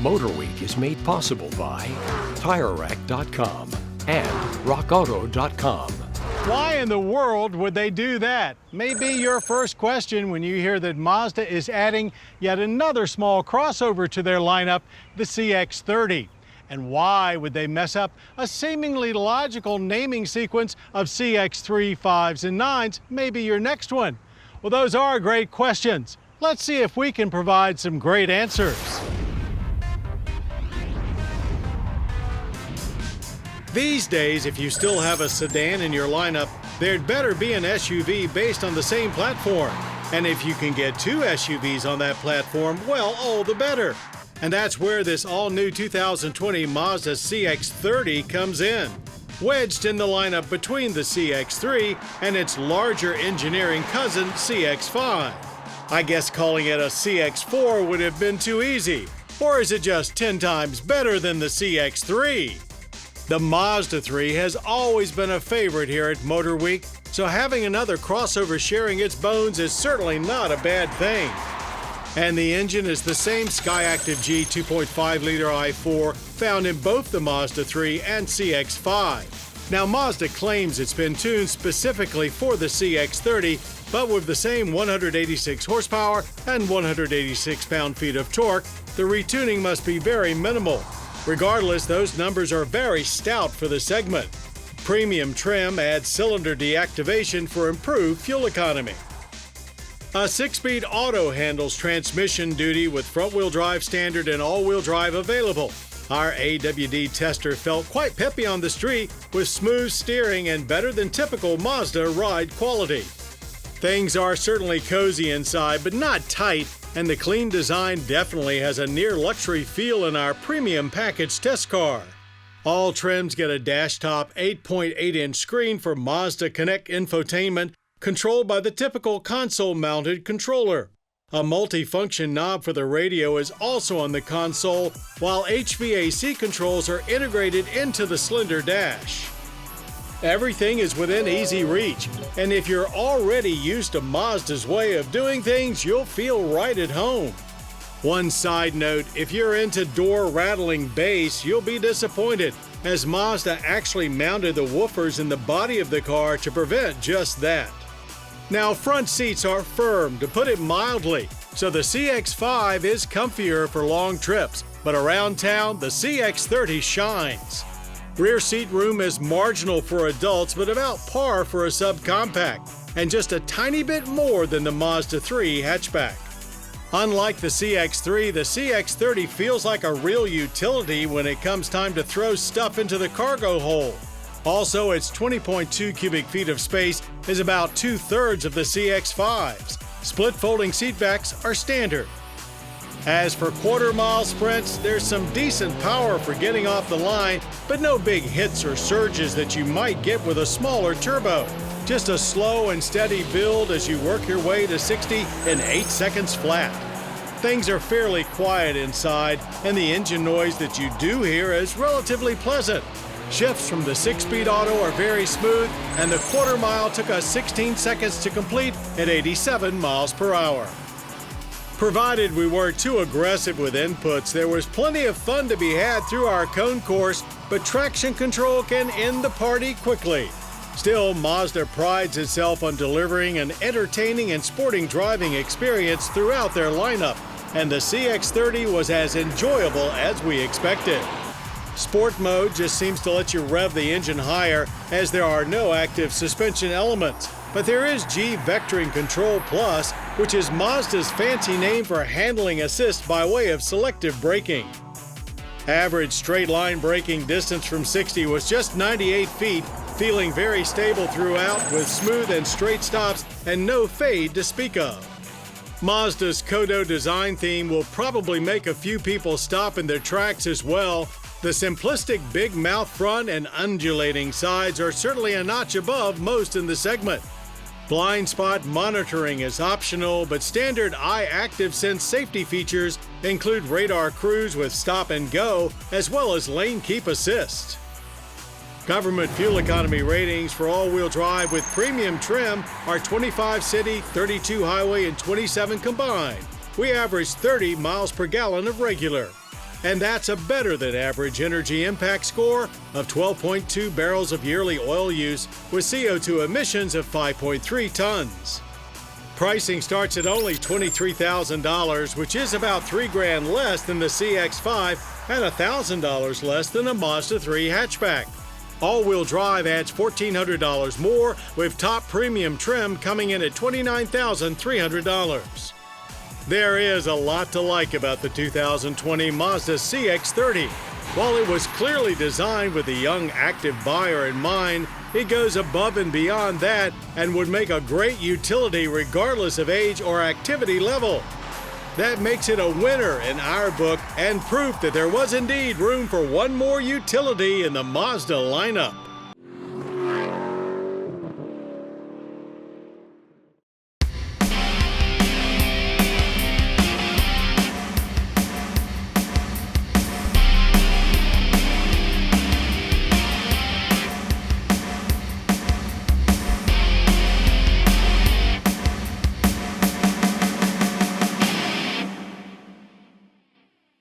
MotorWeek is made possible by TireRack.com and RockAuto.com. Why in the world would they do that? May be your first question when you hear that Mazda is adding yet another small crossover to their lineup, the CX-30. And why would they mess up a seemingly logical naming sequence of CX-3, 5s, and 9s? Maybe your next one. Well, those are great questions. Let's see if we can provide some great answers. These days, if you still have a sedan in your lineup, there'd better be an SUV based on the same platform. And if you can get two SUVs on that platform, well, all the better. And that's where this all-new 2020 Mazda CX-30 comes in. Wedged in the lineup between the CX-3 and its larger engineering cousin, CX-5. I guess calling it a CX-4 would have been too easy. Or is it just 10 times better than the CX-3? The Mazda 3 has always been a favorite here at MotorWeek, so having another crossover sharing its bones is certainly not a bad thing. And the engine is the same Skyactiv G 2.5-liter i4 found in both the Mazda 3 and CX-5. Now, Mazda claims it's been tuned specifically for the CX-30, but with the same 186 horsepower and 186 pound-feet of torque, the retuning must be very minimal. Regardless, those numbers are very stout for the segment. Premium trim adds cylinder deactivation for improved fuel economy. A 6-speed auto handles transmission duty with front-wheel drive standard and all-wheel drive available. Our AWD tester felt quite peppy on the street with smooth steering and better than typical Mazda ride quality. Things are certainly cozy inside, but not tight, and the clean design definitely has a near luxury feel in our premium package test car. All trims get a dash-top 8.8-inch screen for Mazda Connect infotainment, controlled by the typical console-mounted controller. A multi-function knob for the radio is also on the console, while HVAC controls are integrated into the slender dash. Everything is within easy reach, and if you're already used to Mazda's way of doing things, you'll feel right at home. One side note, if you're into door-rattling bass, you'll be disappointed, as Mazda actually mounted the woofers in the body of the car to prevent just that. Now, front seats are firm, to put it mildly, so the CX-5 is comfier for long trips, but around town, the CX-30 shines. Rear seat room is marginal for adults, but about par for a subcompact, and just a tiny bit more than the Mazda 3 hatchback. Unlike the CX-3, the CX-30 feels like a real utility when it comes time to throw stuff into the cargo hold. Also, its 20.2 cubic feet of space is about 2/3 of the CX-5's. Split folding seatbacks are standard. As for quarter-mile sprints, there's some decent power for getting off the line, but no big hits or surges that you might get with a smaller turbo. Just a slow and steady build as you work your way to 60 in 8 seconds flat. Things are fairly quiet inside, and the engine noise that you do hear is relatively pleasant. Shifts from the 6-speed auto are very smooth, and the quarter mile took us 16 seconds to complete at 87 miles per hour. Provided we weren't too aggressive with inputs, there was plenty of fun to be had through our cone course, but traction control can end the party quickly. Still, Mazda prides itself on delivering an entertaining and sporting driving experience throughout their lineup, and the CX-30 was as enjoyable as we expected. Sport mode just seems to let you rev the engine higher, as there are no active suspension elements. But there is G-Vectoring Control Plus, which is Mazda's fancy name for handling assist by way of selective braking. Average straight-line braking distance from 60 was just 98 feet, feeling very stable throughout with smooth and straight stops and no fade to speak of. Mazda's Kodo design theme will probably make a few people stop in their tracks as well. The simplistic big mouth front and undulating sides are certainly a notch above most in the segment. Blind spot monitoring is optional, but standard Eye Active Sense safety features include radar cruise with stop and go, as well as lane keep assist. Government fuel economy ratings for all-wheel drive with premium trim are 25 city, 32 highway, and 27 combined. We average 30 miles per gallon of regular. And that's a better than average energy impact score of 12.2 barrels of yearly oil use with CO2 emissions of 5.3 tons. Pricing starts at only $23,000, which is about $3,000 less than the CX-5 and $1,000 less than a Mazda 3 hatchback. All-wheel drive adds $1,400 more, with top premium trim coming in at $29,300. There is a lot to like about the 2020 Mazda CX-30. While it was clearly designed with the young, active buyer in mind, it goes above and beyond that and would make a great utility regardless of age or activity level. That makes it a winner in our book and proof that there was indeed room for one more utility in the Mazda lineup.